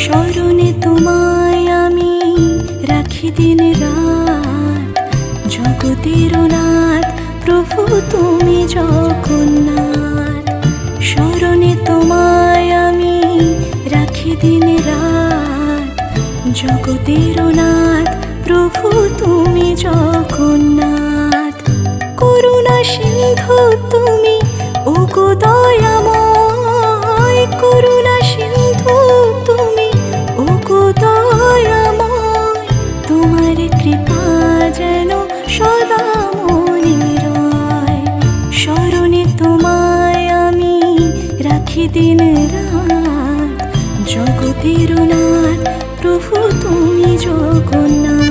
স্মরণে তোমায় আমি রাখি দিন রাত, জগতের নাথ প্রভু তুমি জগন্নাথ। স্মরণে তোমায় আমি রাখি দিন রাত, জগতের নাথ প্রভু তুমি জগন্নাথ। করুণা সিন্ধু তুমি ওগো দয়াময়, করুণা সিন্ধু তুমি ওগো দয়াময়। তোমার কৃপা যেন সদা মনে রয়। স্মরণে তোমায় আমি রাখি দিন রাত, জগতের নাথ প্রভু তুমি জগন্নাথ।